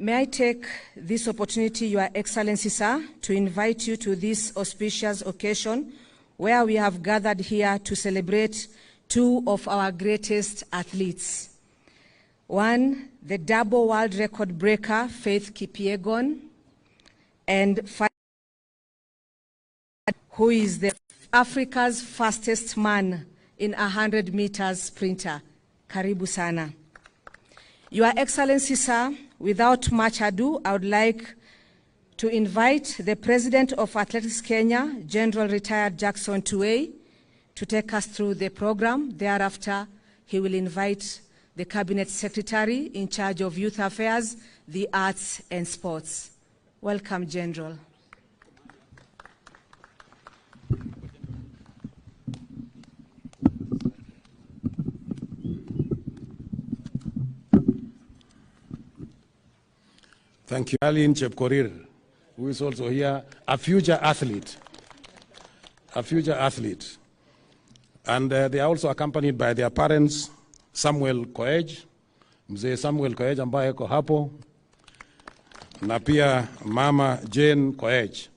May I take this opportunity, Your Excellency, sir, to invite you to this auspicious occasion where we have gathered here to celebrate two of our greatest athletes. One, the double world record breaker, Faith Kipyegon, and who is Africa's fastest man in 100 meters sprinter. Karibu sana. Your Excellency, sir, without much ado, I would like to invite the President of Athletics Kenya, General Retired Jackson Tuwei, to take us through the program. Thereafter, he will invite the Cabinet Secretary in charge of Youth Affairs, the Arts and Sports. Welcome, General. Thank you. Alin Chepkorir, who is also here, a future athlete. And they are also accompanied by their parents, Samuel Koech, Mzee Samuel Koech ambaye yuko hapo, na pia Mama Jane Koech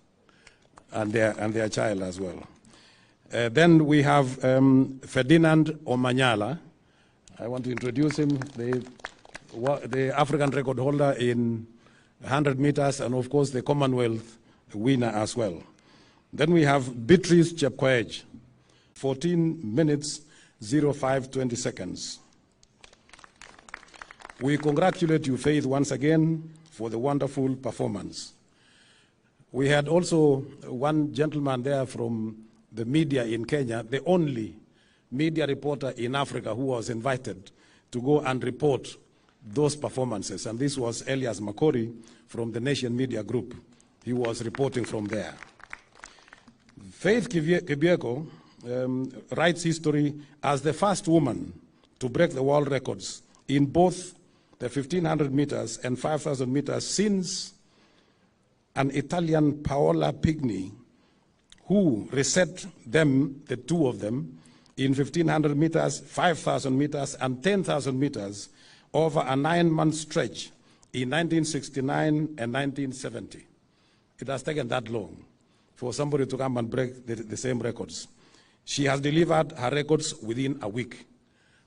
and their child as well. Then we have Ferdinand Omanyala. I want to introduce him, the African record holder in 100 meters, and of course the Commonwealth winner as well. Then we have Beatrice Chepkoech, 14 minutes, 05:20 seconds. We congratulate you, Faith, once again for the wonderful performance. We had also one gentleman there from the media in Kenya, the only media reporter in Africa who was invited to go and report those performances, and this was Elias Makori from the Nation Media Group. He was reporting from there. Faith Kipyegon writes history as the first woman to break the world records in both the 1,500 meters and 5,000 meters since an Italian Paola Pigni, who reset them, the two of them, in 1,500 meters, 5,000 meters, and 10,000 meters over a 9-month stretch in 1969 and 1970. It has taken that long for somebody to come and break the same records. She has delivered her records within a week.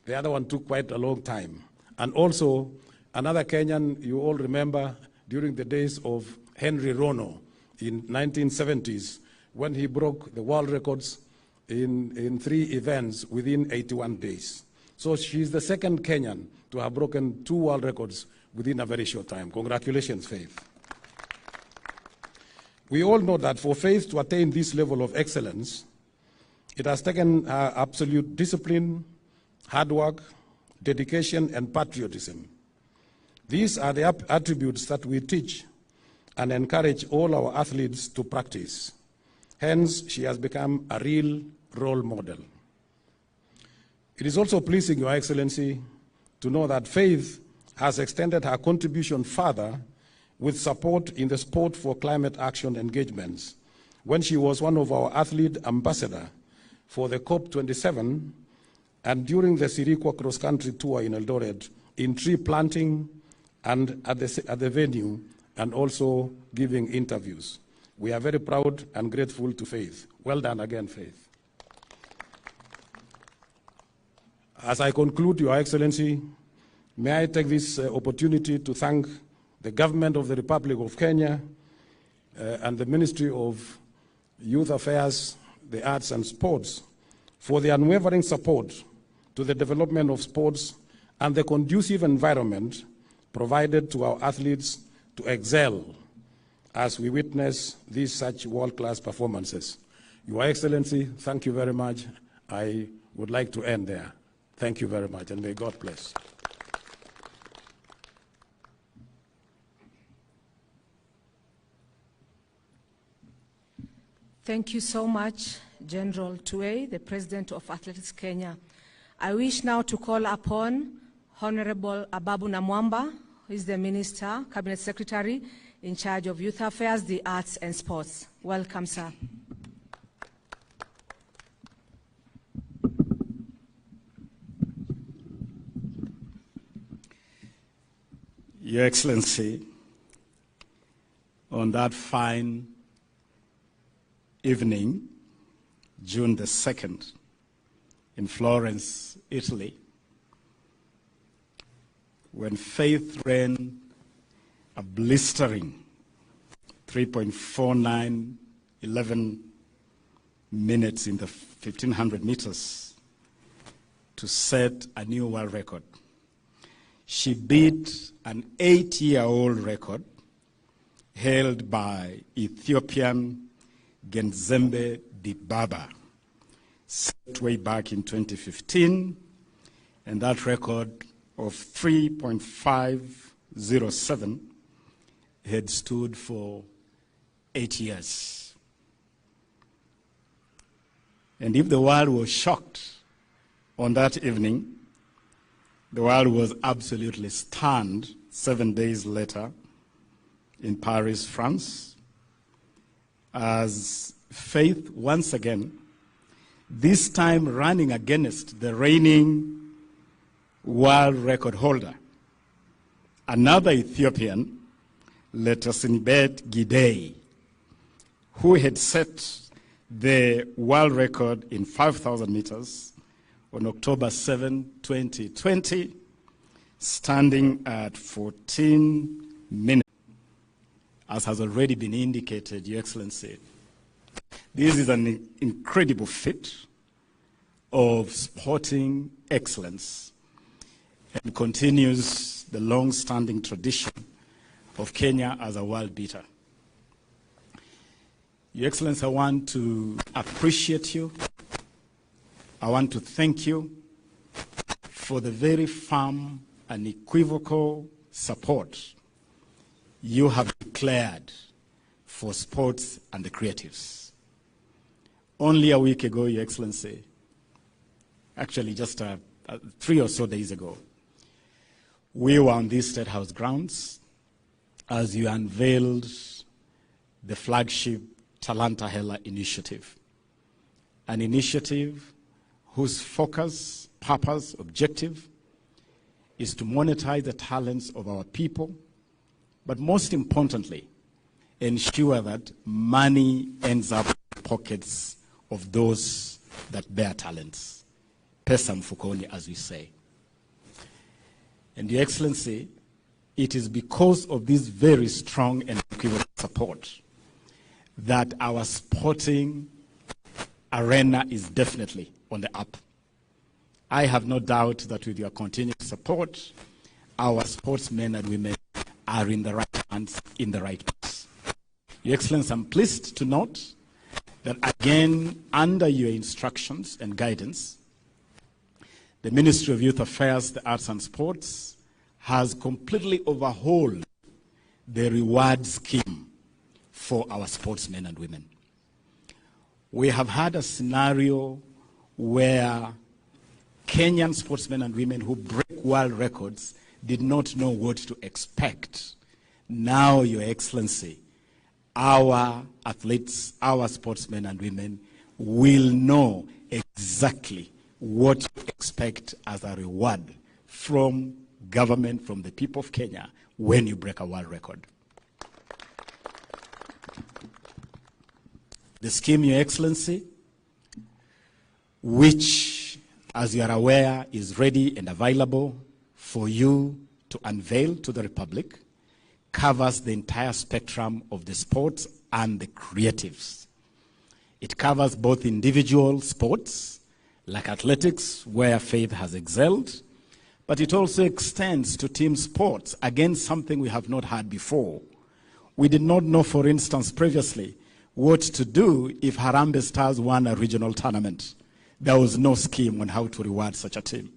The other one took quite a long time. And also, another Kenyan, you all remember, during the days of Henry Rono in 1970s, when he broke the world records in 3 events within 81 days. So she's the second Kenyan to have broken 2 world records within a very short time. Congratulations, Faith. We all know that for Faith to attain this level of excellence, it has taken absolute discipline, hard work, dedication, and patriotism. These are the attributes that we teach and encourage all our athletes to practice. Hence, she has become a real role model. It is also pleasing, Your Excellency, to know that Faith has extended her contribution further with support in the sport for climate action engagements when she was one of our athlete ambassadors for the COP27 and during the Sirikwa cross-country tour in Eldoret in tree planting and at the venue, and also giving interviews. We are very proud and grateful to Faith. Well done again, Faith. As I conclude, Your Excellency, may I take this opportunity to thank the government of the Republic of Kenya and the Ministry of Youth Affairs, the Arts and Sports for the unwavering support to the development of sports and the conducive environment provided to our athletes to excel as we witness these such world-class performances. Your Excellency, thank you very much. I would like to end there. Thank you very much, and may God bless. Thank you so much, General Tuwei, the President of Athletics Kenya. I wish now to call upon Honorable Ababu Namwamba, who is the Minister, Cabinet Secretary, in charge of Youth Affairs, the Arts and Sports. Welcome, sir. Your Excellency, on that fine evening, June the 2nd, in Florence, Italy, when Faith ran a blistering 3.4911 minutes in the 1500 meters to set a new world record. She beat an 8-year-old record held by Ethiopian Genzembe Dibaba, set way back in 2015, and that record of 3.507 had stood for 8 years. And if the world was shocked on that evening, the world was absolutely stunned 7 days later in Paris, France, as Faith once again, this time running against the reigning world record holder, another Ethiopian, Letesenibet Gidey, who had set the world record in 5,000 meters on October 7, 2020, standing at 14 minutes. As has already been indicated, Your Excellency, this is an incredible feat of sporting excellence and continues the long-standing tradition of Kenya as a world beater. Your Excellency, I want to appreciate you. I want to thank you for the very firm and equivocal support you have declared for sports and the creatives. Only a week ago, Your Excellency, actually just 3 or so days ago, we were on these State House grounds as you unveiled the flagship Talanta Hela initiative, an initiative whose focus, purpose, objective is to monetize the talents of our people, but most importantly, ensure that money ends up in the pockets of those that bear talents. Pesa mfukoni, as we say. And Your Excellency, it is because of this very strong and equivocal support that our sporting arena is definitely on the up. I have no doubt that with your continued support, our sportsmen and women are in the right hands, in the right place. Your Excellency, I'm pleased to note that again, under your instructions and guidance, the Ministry of Youth Affairs, the Arts and Sports has completely overhauled the reward scheme for our sportsmen and women. We have had a scenario where Kenyan sportsmen and women who break world records did not know what to expect. Now, Your Excellency, our athletes, our sportsmen and women will know exactly what to expect as a reward from government, from the people of Kenya, when you break a world record. The scheme, Your Excellency, which, as you are aware, is ready and available for you to unveil to the Republic, covers the entire spectrum of the sports and the creatives. It covers both individual sports, like athletics, where Faith has excelled, but it also extends to team sports, again, something we have not had before. We did not know, for instance, previously, what to do if Harambee Stars won a regional tournament. There was no scheme on how to reward such a team.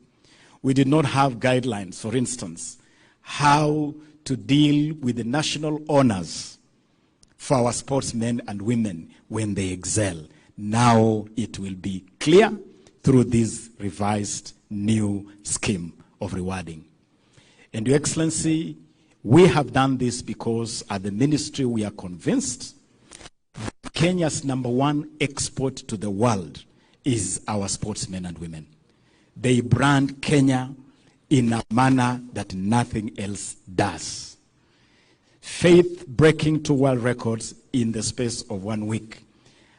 We did not have guidelines, for instance, how to deal with the national honors for our sportsmen and women when they excel. Now it will be clear through this revised new scheme of rewarding. And Your Excellency, we have done this because at the ministry we are convinced Kenya's #1 export to the world is our sportsmen and women. They brand Kenya in a manner that nothing else does. Faith breaking 2 world records in the space of 1 week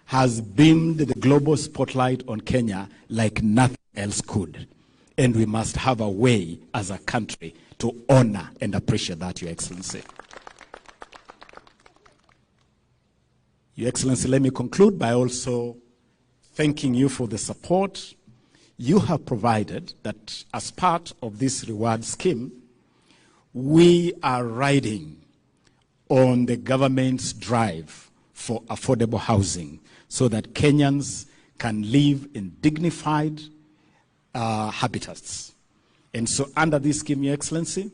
has beamed the global spotlight on Kenya like nothing else could. And we must have a way as a country to honor and appreciate that, Your Excellency. Your Excellency, let me conclude by also thanking you for the support you have provided that as part of this reward scheme, we are riding on the government's drive for affordable housing so that Kenyans can live in dignified habitats. And so under this scheme, Your Excellency,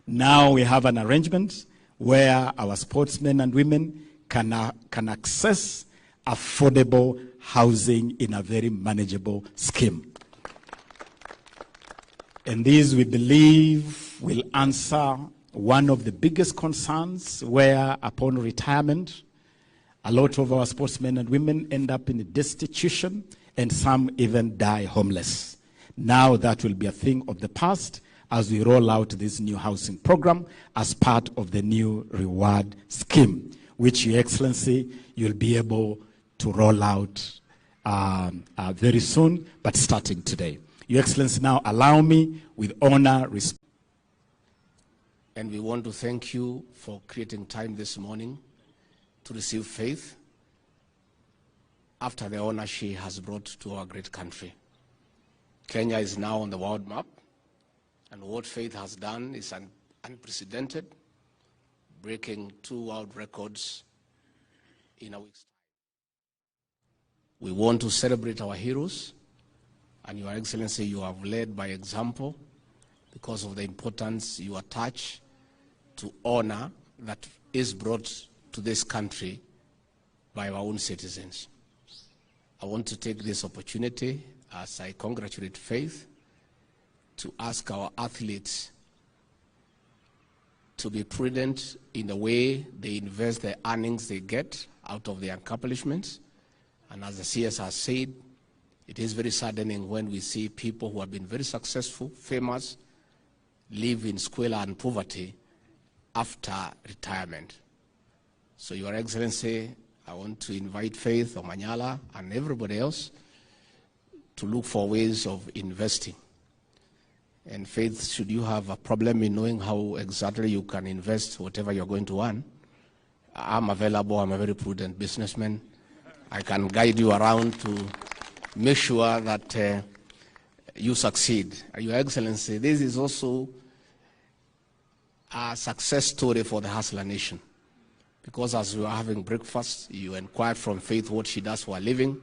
now we have an arrangement where our sportsmen and women can access affordable housing in a very manageable scheme. And this, we believe, will answer one of the biggest concerns where upon retirement, a lot of our sportsmen and women end up in destitution and some even die homeless. Now that will be a thing of the past as we roll out this new housing program as part of the new reward scheme, which, Your Excellency, you'll be able to roll out very soon, but starting today. Your Excellency, now allow me with honor, respect. And we want to thank you for creating time this morning to receive Faith after the honor she has brought to our great country. Kenya is now on the world map, and what Faith has done is unprecedented, breaking 2 world records in a week's time. We want to celebrate our heroes, and Your Excellency, you have led by example because of the importance you attach to honor that is brought to this country by our own citizens. I want to take this opportunity, as I congratulate Faith, to ask our athletes to be prudent in the way they invest the earnings they get out of their accomplishments. And as the CS has said, it is very saddening when we see people who have been very successful, famous, live in squalor and poverty after retirement. So, Your Excellency, I want to invite Faith Omanyala and everybody else to look for ways of investing. And Faith, should you have a problem in knowing how exactly you can invest whatever you're going to earn, I'm available. I'm a very prudent businessman. I can guide you around to make sure that you succeed. Your Excellency, this is also a success story for the Hustler Nation. Because as we were having breakfast, you inquired from Faith what she does for a living.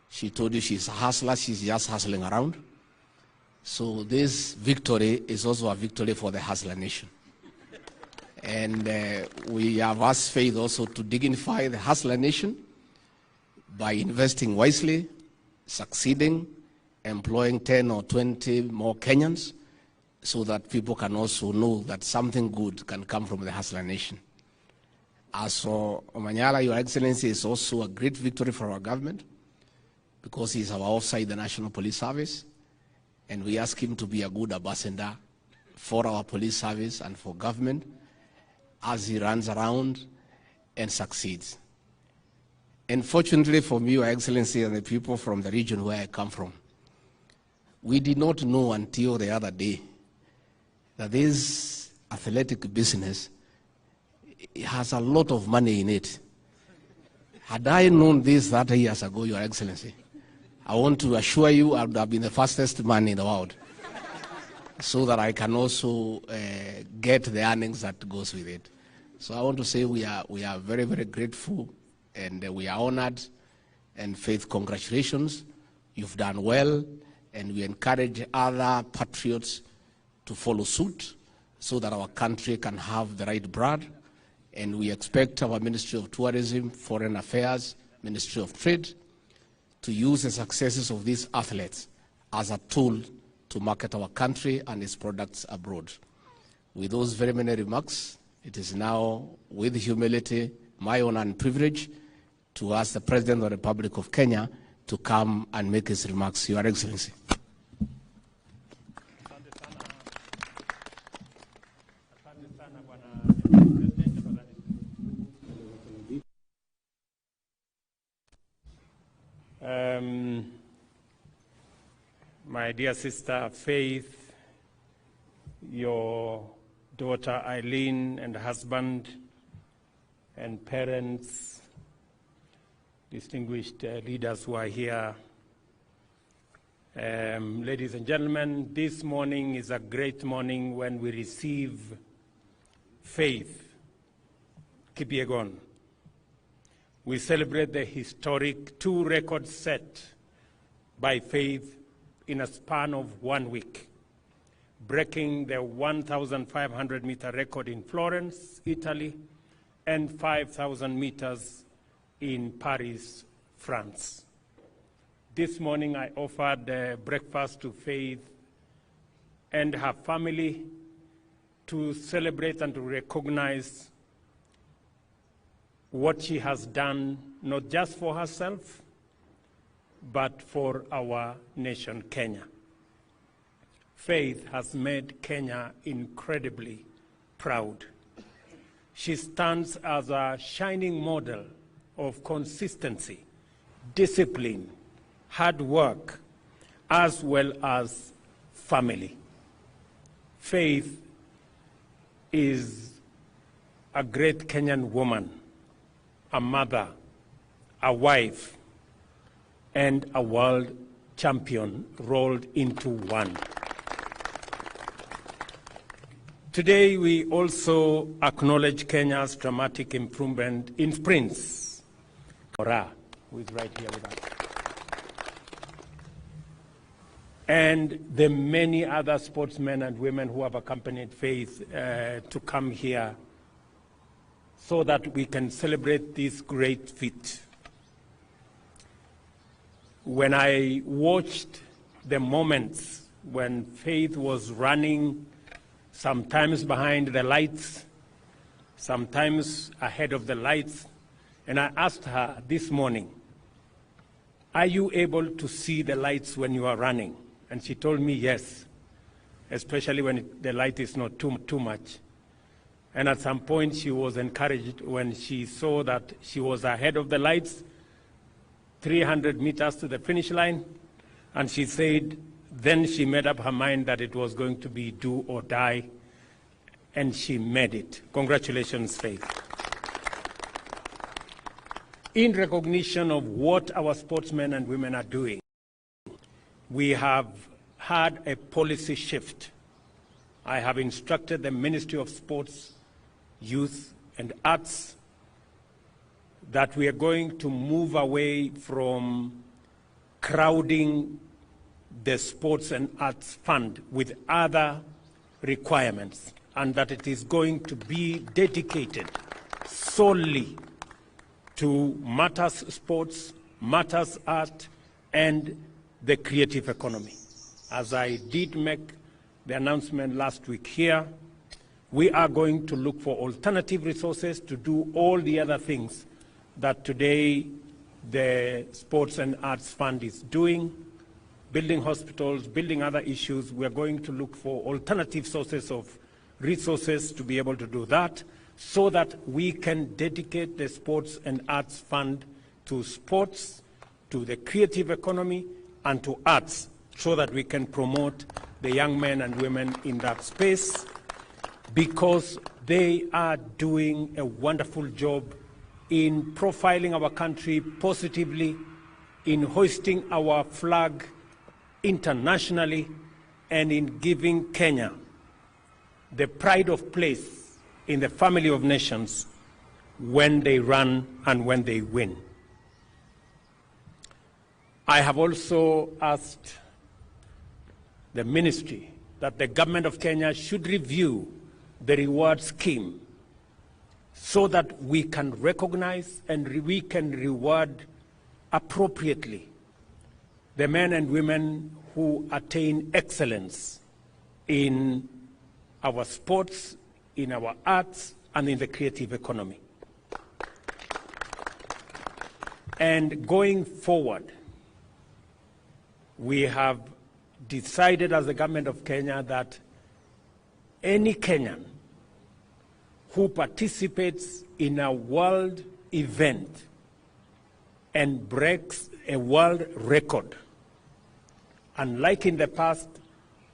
She told you she's a hustler, she's just hustling around. So this victory is also a victory for the Hustler Nation. And we have asked Faith also to dignify the Hustler Nation by investing wisely, succeeding, employing 10 or 20 more Kenyans, so that people can also know that something good can come from the Hustler Nation. As for Omanyala, Your Excellency, is also a great victory for our government because he's our officer in the National Police Service, and we ask him to be a good ambassador for our police service and for government as he runs around and succeeds. And fortunately for me, Your Excellency, and the people from the region where I come from, we did not know until the other day that this athletic business has a lot of money in it. Had I known this 30 years ago, Your Excellency, I want to assure you I would have been the fastest man in the world so that I can also get the earnings that goes with it. So I want to say we are very, very grateful and we are honored. And Faith, congratulations. You've done well, and we encourage other patriots to follow suit so that our country can have the right blood. And we expect our Ministry of Tourism, Foreign Affairs, Ministry of Trade to use the successes of these athletes as a tool to market our country and its products abroad. With those very many remarks, it is now with humility, my honor and privilege to ask the President of the Republic of Kenya to come and make his remarks. Your Excellency. Asante sana Bwana My dear sister Faith, your daughter Eileen, and husband and parents, distinguished leaders who are here. Ladies and gentlemen, this morning is a great morning when we receive Faith Kipyegon. We celebrate the historic 2 records set by Faith in a span of 1 week, breaking the 1,500-meter record in Florence, Italy, and 5,000 meters in Paris, France. This morning I offered breakfast to Faith and her family to celebrate and to recognize what she has done, not just for herself, but for our nation, Kenya. Faith has made Kenya incredibly proud. She stands as a shining model of consistency, discipline, hard work, as well as family. Faith is a great Kenyan woman, a mother, a wife, and a world champion rolled into one. Today, we also acknowledge Kenya's dramatic improvement in sprints. Ora, who is right here with us. And the many other sportsmen and women who have accompanied Faith to come here so that we can celebrate this great feat. When I watched the moments when Faith was running, sometimes behind the lights, sometimes ahead of the lights, and I asked her this morning, are you able to see the lights when you are running? And she told me yes, especially when the light is not too much. And at some point she was encouraged when she saw that she was ahead of the lights, 300 meters to the finish line, and she said then she made up her mind that it was going to be do or die, and she made it. Congratulations, Faith. In recognition of what our sportsmen and women are doing, we have had a policy shift. I have instructed the Ministry of Sports, Youth and Arts that we are going to move away from crowding the Sports and Arts Fund with other requirements, and that it is going to be dedicated solely to matters sports, matters art, and the creative economy. As I did make the announcement last week here, we are going to look for alternative resources to do all the other things that today the Sports and Arts Fund is doing, building hospitals, building other issues. We are going to look for alternative sources of resources to be able to do that, so that we can dedicate the Sports and Arts Fund to sports, to the creative economy, and to arts, so that we can promote the young men and women in that space, because they are doing a wonderful job in profiling our country positively, in hoisting our flag internationally, and in giving Kenya the pride of place in the family of nations when they run and when they win. I have also asked the ministry that the government of Kenya should review the reward scheme so that we can recognize and we can reward appropriately the men and women who attain excellence in our sports, in our arts, and in the creative economy. And going forward, we have decided as the government of Kenya that any Kenyan who participates in a world event and breaks a world record. Unlike in the past,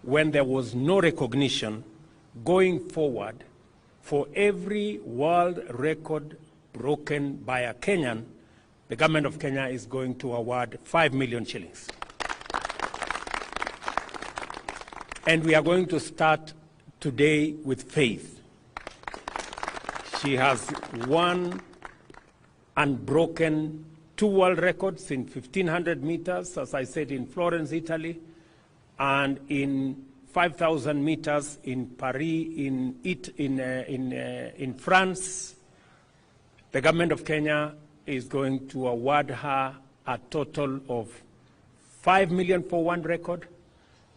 when there was no recognition, going forward, for every world record broken by a Kenyan, the government of Kenya is going to award 5 million shillings. And we are going to start today with Faith. She has won unbroken 2 world records in 1,500 meters, as I said, in Florence, Italy, and in 5,000 meters in Paris, in France. The government of Kenya is going to award her a total of 5 million for one record,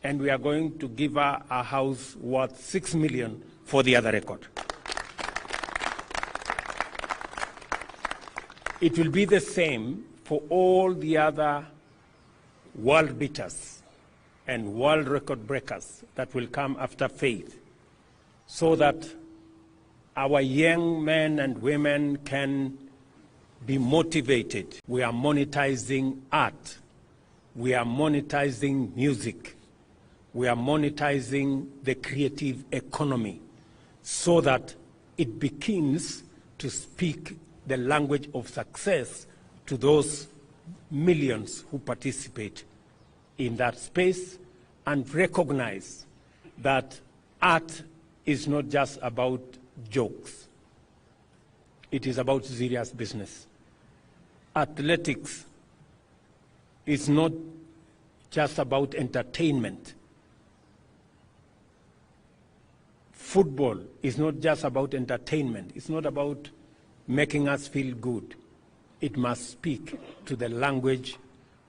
and we are going to give her a house worth 6 million for the other record. It will be the same for all the other world beaters and world record breakers that will come after Faith, so that our young men and women can be motivated. We are monetizing art. We are monetizing music. We are monetizing the creative economy so that it begins to speak the language of success to those millions who participate in that space, and recognize that art is not just about jokes. It is about serious business. Athletics is not just about entertainment. Football is not just about entertainment. It's not about making us feel good. It must speak to the language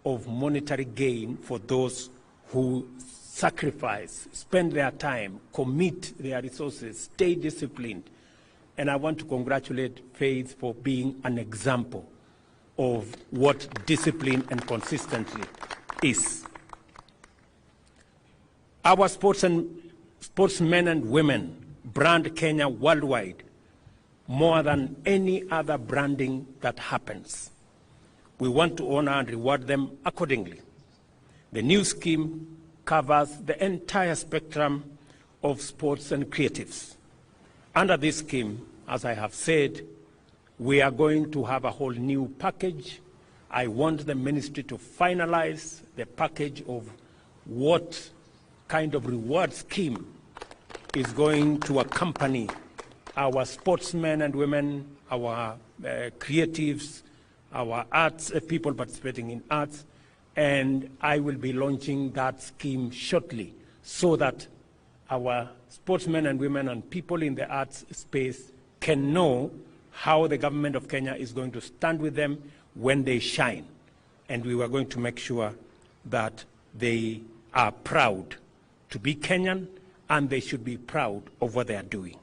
of monetary gain for those who sacrifice, spend their time, commit their resources, stay disciplined. And I want to congratulate Faith for being an example of what discipline and consistency is. Our sportsmen and women brand Kenya worldwide more than any other branding that happens. We want to honor and reward them accordingly. The new scheme covers the entire spectrum of sports and creatives. Under this scheme, as I have said, we are going to have a whole new package. I want the ministry to finalize the package of what kind of reward scheme is going to accompany our sportsmen and women, our creatives, our arts, people participating in arts, and I will be launching that scheme shortly so that our sportsmen and women and people in the arts space can know how the government of Kenya is going to stand with them when they shine. And we are going to make sure that they are proud to be Kenyan, and they should be proud of what they are doing.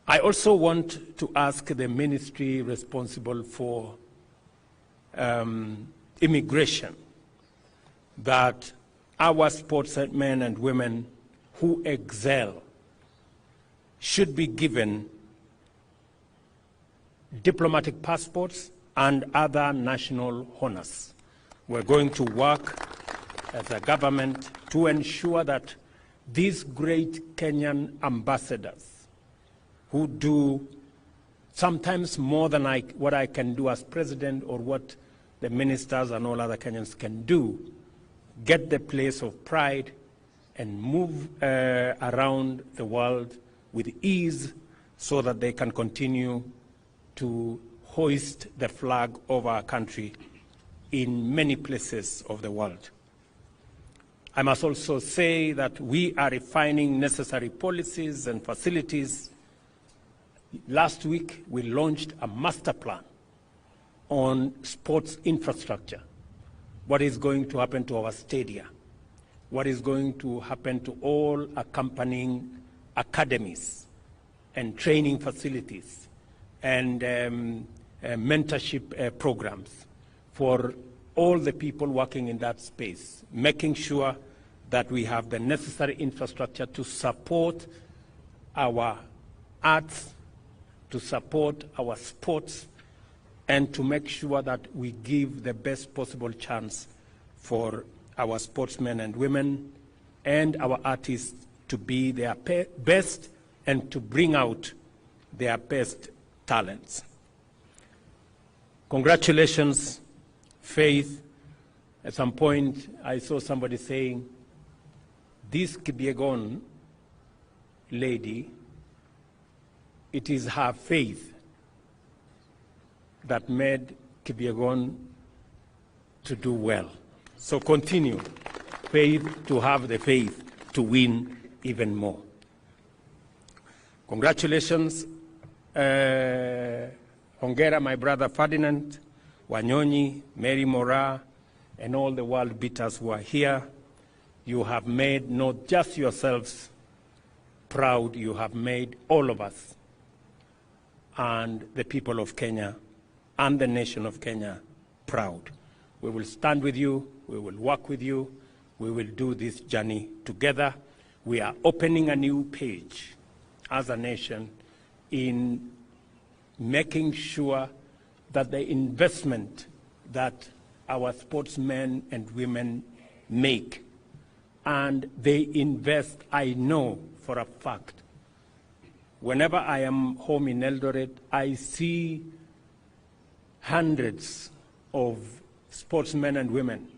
I also want to ask the ministry responsible for immigration that our sportsmen and women who excel should be given diplomatic passports and other national honors. We're going to work as a government to ensure that these great Kenyan ambassadors who do sometimes more than what I can do as president or what the ministers and all other Kenyans can do, get the place of pride and move around the world with ease so that they can continue to hoist the flag of our country in many places of the world. I must also say that we are refining necessary policies and facilities. Last week, we launched a master plan on sports infrastructure. What is going to happen to our stadia? What is going to happen to all accompanying academies and training facilities and mentorship programs for all the people working in that space, making sure that we have the necessary infrastructure to support our arts, to support our sports, and to make sure that we give the best possible chance for our sportsmen and women and our artists to be their best and to bring out their best talents. Congratulations, Faith. At some point, I saw somebody saying, this Kipyegon lady, it is her faith that made Kipyegon to do well. So continue, Faith, to have the faith to win even more. Congratulations, Hongera, my brother Ferdinand, Wanyonyi, Mary Mora, and all the world beaters who are here. You have made not just yourselves proud, you have made all of us and the people of Kenya and the nation of Kenya proud. We will stand with you, we will work with you, we will do this journey together. We are opening a new page as a nation in making sure that the investment that our sportsmen and women make, and they invest, I know for a fact. Whenever I am home in Eldoret, I see hundreds of sportsmen and women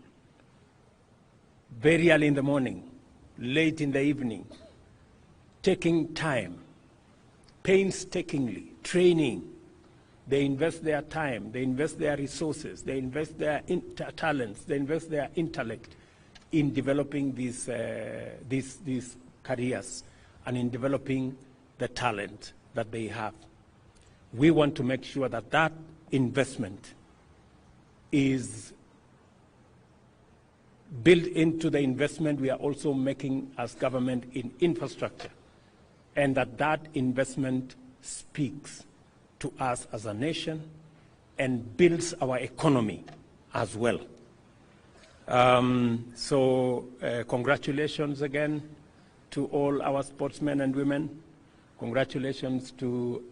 very early in the morning, late in the evening, taking time, painstakingly, training. They invest their time, they invest their resources, they invest their talents, they invest their intellect in developing these careers and in developing the talent that they have. We want to make sure that that investment is built into the investment we are also making as government in infrastructure, and that that investment speaks to us as a nation and builds our economy as well. Congratulations again to all our sportsmen and women. Congratulations to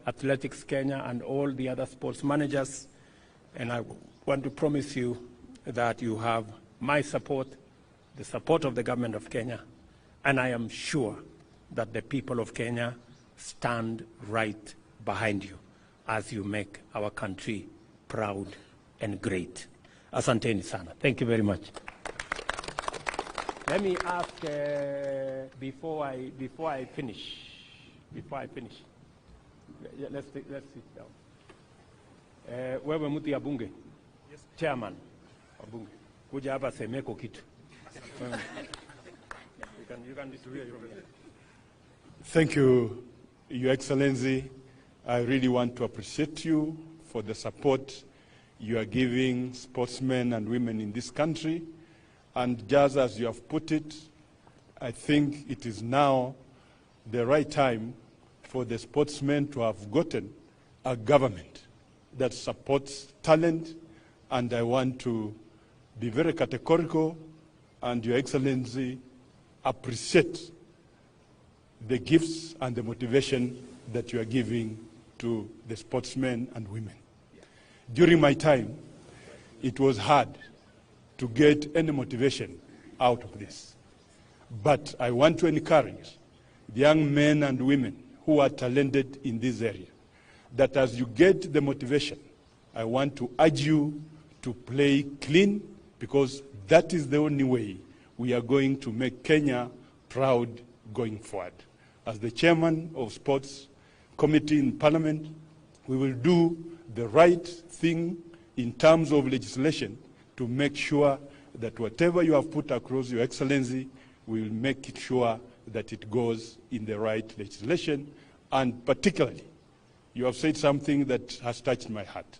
Athletics Kenya and all the other sports managers. And I want to promise you that you have my support, the support of the government of Kenya, and I am sure that the people of Kenya stand right behind you as you make our country proud and great. Asanteni sana. Thank you very much. Let me ask, before I finish, let's sit down. Wewe mtu ya bunge? Yes. Chairman wa bunge. Kuja hapa semeko kitu. You can distribute from here. Thank you, Your Excellency. I really want to appreciate you for the support you are giving sportsmen and women in this country. And just as you have put it, I think it is now the right time for the sportsmen to have gotten a government that supports talent. And I want to be very categorical, and Your Excellency, appreciate the gifts and the motivation that you are giving to the sportsmen and women. During my time, it was hard to get any motivation out of this. But I want to encourage the young men and women who are talented in this area, that as you get the motivation, I want to urge you to play clean, because that is the only way we are going to make Kenya proud going forward. As the chairman of Sports Committee in Parliament, we will do the right thing in terms of legislation to make sure that whatever you have put across, Your Excellency, we will make sure that it goes in the right legislation. And particularly, you have said something that has touched my heart,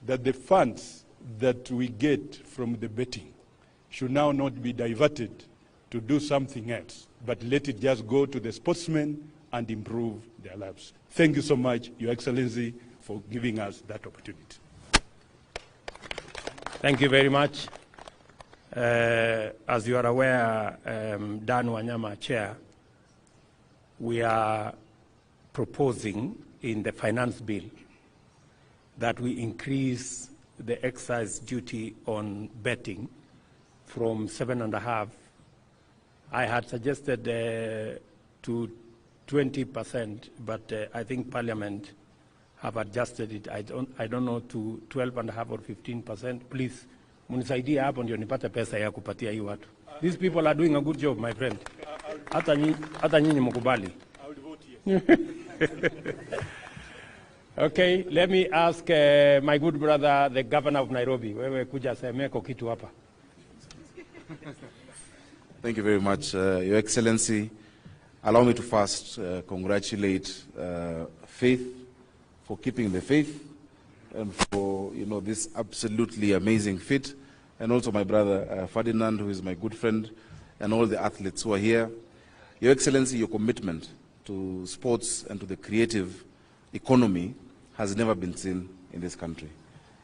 that the funds that we get from the betting should now not be diverted to do something else, but let it just go to the sportsmen and improve their lives. Thank you so much, Your Excellency, for giving us that opportunity. Thank you very much. As you are aware, Dan Wanyama, Chair, we are proposing in the finance bill that we increase the excise duty on betting from 7.5%. I had suggested to 20%, but I think Parliament have adjusted it. I don't know, to 12.5% or 15%. Please, munisaidie hapo ndio nipate pesa ya kupatia hii watu. These people are doing a good job, my friend. Hata nyinyi mkubali. I will vote yes. Okay, let me ask my good brother, the governor of Nairobi. Wewe kuja semeko kitu hapa. Thank you very much, Your Excellency. Allow me to first congratulate Faith for keeping the faith and for this absolutely amazing feat, and also my brother Ferdinand, who is my good friend, and all the athletes who are here. Your Excellency, your commitment to sports and to the creative economy has never been seen in this country.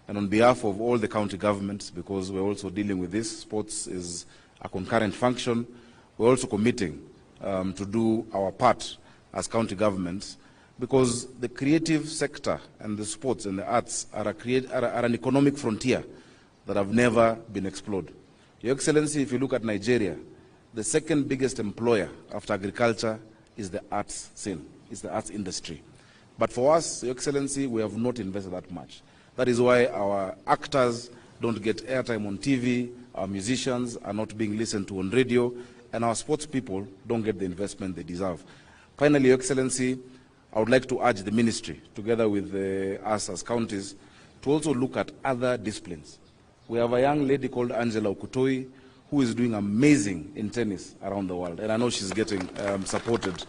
And on behalf of all the county governments, because we're also dealing with this, sports is a concurrent function, we're also committing to do our part as county governments, because the creative sector and the sports and the arts are an economic frontier that have never been explored. Your Excellency, if you look at Nigeria, the second biggest employer after agriculture is the arts scene, is the arts industry. But for us, Your Excellency, we have not invested that much. That is why our actors don't get airtime on TV, our musicians are not being listened to on radio, and our sports people don't get the investment they deserve. Finally, Your Excellency, I would like to urge the ministry, together with us as counties, to also look at other disciplines. We have a young lady called Angela Okutoi, who is doing amazing in tennis around the world, and I know she's getting supported.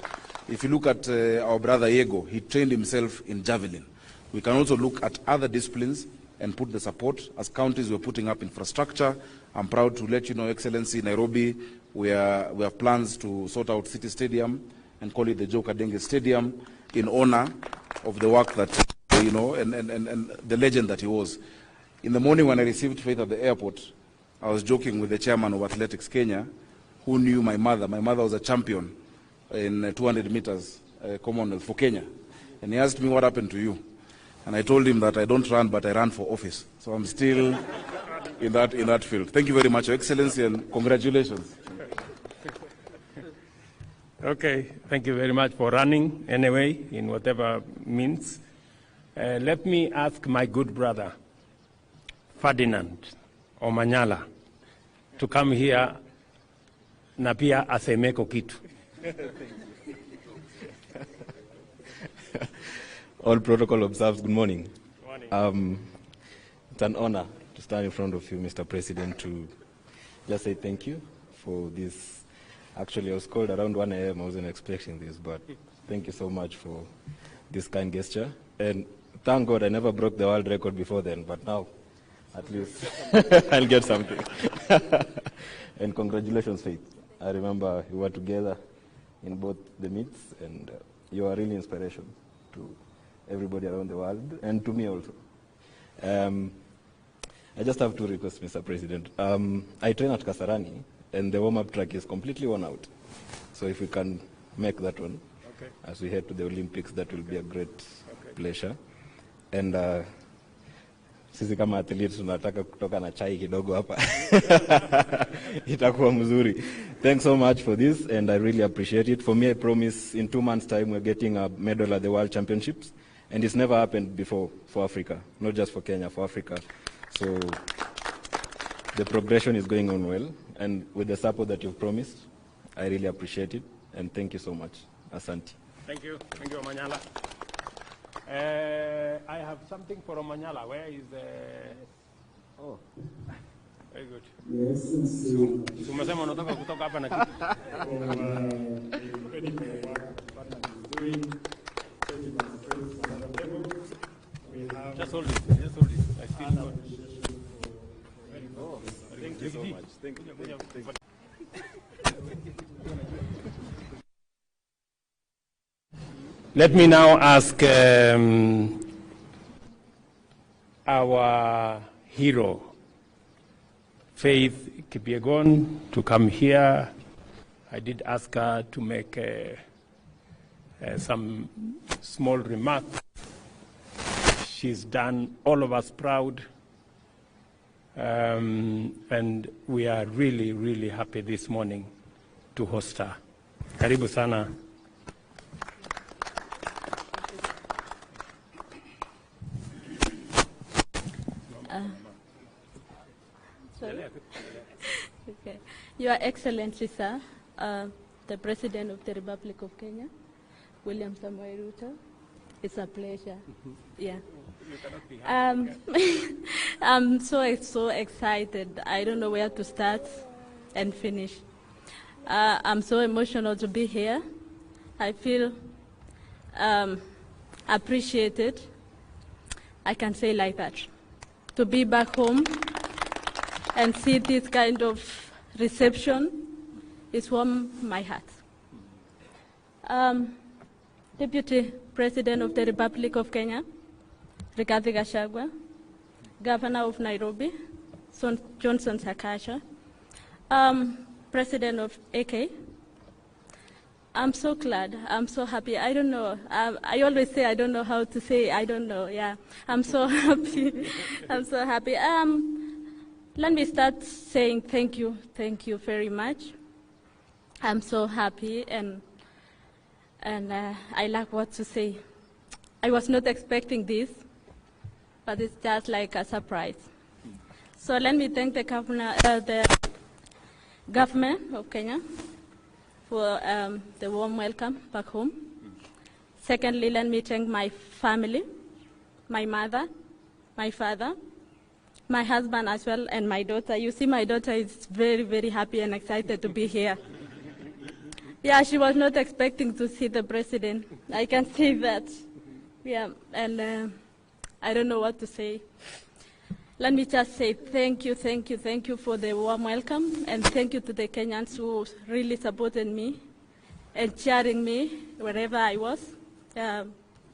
If you look at our brother Yego, he trained himself in javelin. We can also look at other disciplines and put the support. As counties, we're putting up infrastructure. I'm proud to let you know, Excellency, Nairobi, we have plans to sort out City Stadium and call it the Joe Kadenge Stadium in honor of the work that, and the legend that he was. In the morning when I received Faith at the airport, I was joking with the chairman of Athletics Kenya, who knew my mother. My mother was a champion in 200 meters Commonwealth for Kenya. And he asked me, what happened to you? And I told him that I don't run, but I ran for office. So I'm still in that field. Thank you very much, Your Excellency, and congratulations. Okay, thank you very much for running anyway, in whatever means. Let me ask my good brother, Ferdinand Omanyala, to come here na pia asemeko kitu. All protocol observed. Good morning. Good morning. It's an honor to stand in front of you, Mr. President, to just say thank you for this. Actually, I was called around 1 a.m. I wasn't expecting this, but thank you so much for this kind gesture. And thank God I never broke the world record before then, but now at least I'll get something. And congratulations, Faith. I remember we were together in both the meets, and you are really inspiration to everybody around the world, and to me also. I just have two requests, Mr. President. I train at Kasarani, and the warm-up track is completely worn out. So if we can make that one, okay, as we head to the Olympics, that will be a great pleasure. And sisi kama athletes tunataka kutoka na chai kidogo hapa. Itakuwa mzuri. Thanks so much for this, and I really appreciate it. For me, I promise in 2 months' time we're getting a medal at the World Championships, and it's never happened before for Africa, not just for Kenya, for Africa. So the progression is going on well, and with the support that you've promised, I really appreciate it, and thank you so much. Asante. Thank you, Omanyala. I have something for Omanyala. Where is the... Oh, very good. Yes. Umesema unataka kutoka hapa na kitu. Just hold it. I still got it. Oh, thank you so much. Thank you. Let me now ask our hero, Faith Kipyegon, to come here. I did ask her to make some small remarks. She's done all of us proud. And we are really, really happy this morning to host her. Karibu sana. Okay. Your Excellency, sir, the President of the Republic of Kenya, William Samoei Ruto, it's a pleasure. Yeah. I'm so excited. I don't know where to start and finish. I'm so emotional to be here. I feel appreciated. I can say like that. To be back home and see this kind of reception is warm my heart. Deputy President of the Republic of Kenya, Rigathi Gachagua, Governor of Nairobi, Johnson Sakaja, President of AK, I'm so glad, I'm so happy. I don't know, I always say I don't know how to say, I don't know, yeah. I'm so happy, I'm so happy. Let me start saying thank you very much. I'm so happy and I lack what to say. I was not expecting this, but it's just like a surprise. So let me thank the government of Kenya for the warm welcome back home. Secondly, let me thank my family, my mother, my father, my husband as well, and my daughter. You see, my daughter is very, very happy and excited to be here. Yeah, she was not expecting to see the president. I can say that. Yeah, and I don't know what to say. Let me just say thank you for the warm welcome, and thank you to the Kenyans who really supported me and cheering me wherever I was,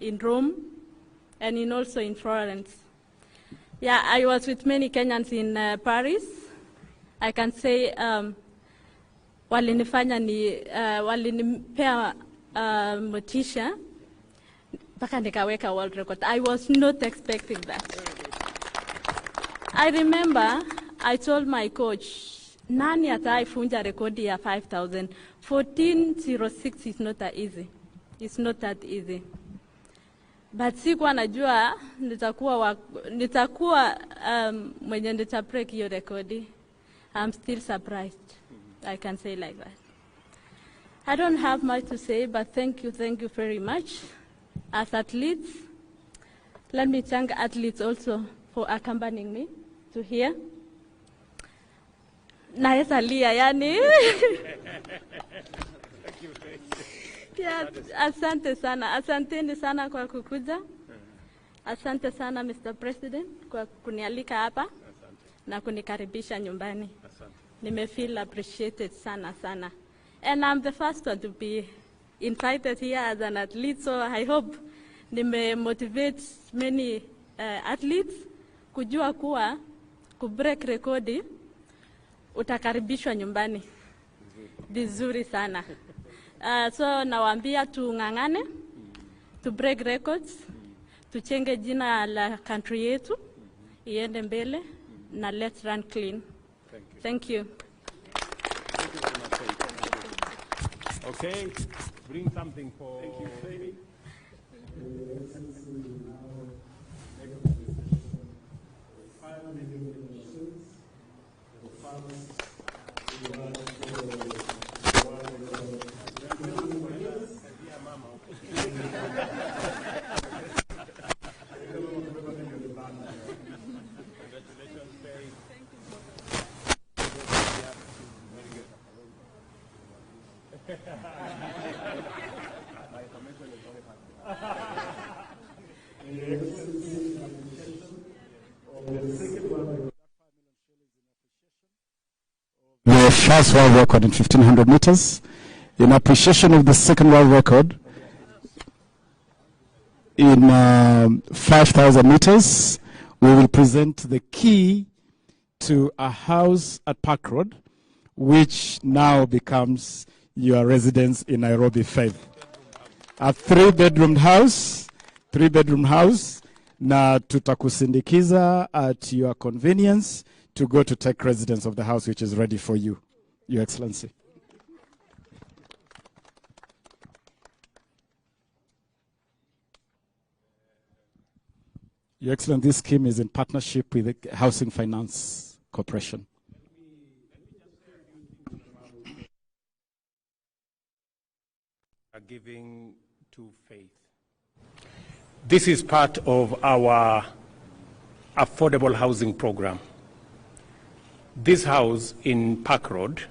in Rome and also in Florence. Yeah, I was with many Kenyans in Paris. I can say walinipea motisha mpaka nikaweka world record. I was not expecting that. I remember I told my coach, nani ataifunja rekodi ya 5,000? 1406 is not that easy. It's not that easy. But sikuwa najua nitakuwa mwenye nitabreak hiyo rekodi. I'm still surprised. I can say like that. I don't have much to say, but thank you very much. As athletes, let me thank athletes also for accompanying me to here. Naeza lia, yani. Yeah, asante sana. Asanteni sana kwa kukuja. Asante sana Mr. President kwa kunialika hapa na kunikaribisha nyumbani. Nimefeel appreciated sana. And I'm the first one to be invited here as an athlete, so I hope motivate many athletes kujua kuwa kubreak rekodi utakaribishwa nyumbani vizuri sana. So nawaambia tung'ang'ane, to break records, tuchenge jina la country yetu, iende mbele, na let's run clean. Thank you. Okay, bring something for... Thank you, Faith. The first world record in 1500 meters, in appreciation of the second world record in 5000 meters, we will present the key to a house at Park Road, which now becomes your residence in Nairobi, Faith. A three-bedroom house, na tutakusindikiza at your convenience to go to take residence of the house which is ready for you, Your Excellency. Your Excellency, this scheme is in partnership with the Housing Finance Corporation. Giving to Faith. This is part of our affordable housing program. This house in Park Road,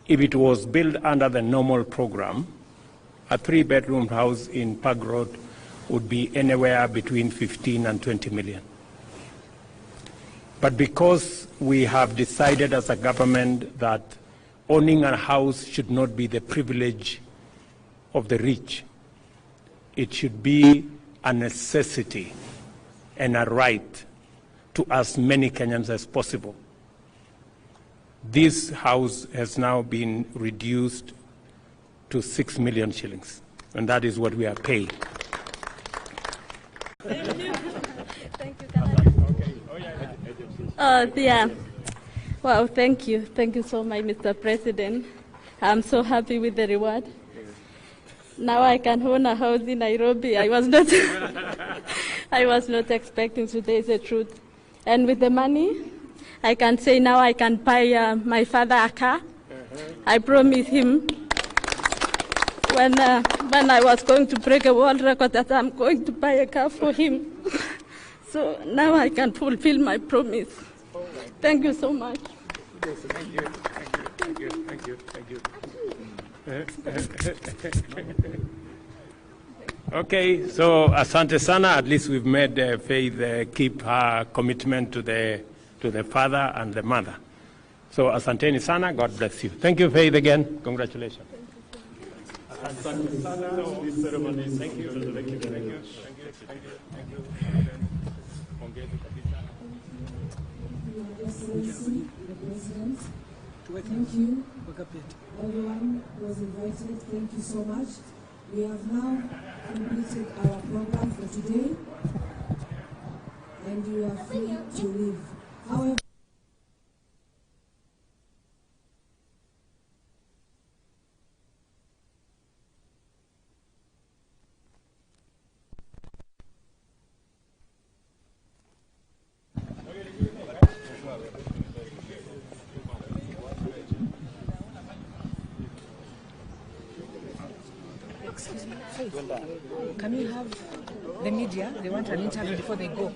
if it was built under the normal program, a 3-bedroom house in Park Road would be anywhere between 15 and 20 million. But because we have decided as a government that owning a house should not be the privilege of the rich, it should be a necessity and a right to as many Kenyans as possible. This house has now been reduced to 6 million shillings, and that is what we are paying. Thank you. Thank you, yeah. Wow, thank you. Thank you so much, Mr. President. I'm so happy with the reward. Now I can own a house in Nairobi. I was not expecting. Today is the truth. And with the money, I can say now I can buy my father a car. I promised him when I was going to break a world record that I'm going to buy a car for him. So now I can fulfill my promise. Thank you so much. Thank you. Thank you. Thank you. Thank you. Okay, so asante sana. At least we've made Faith keep her commitment to the father and the mother. So asanteni sana. God bless you. Thank you, Faith, again. Congratulations. Asante sana. Thank you. Thank you. Thank you. Thank you. Excellency, the President, thank you. Everyone who was invited, thank you so much. We have now completed our program for today, and you are free to leave. However, can we have the media? They want an interview before they go.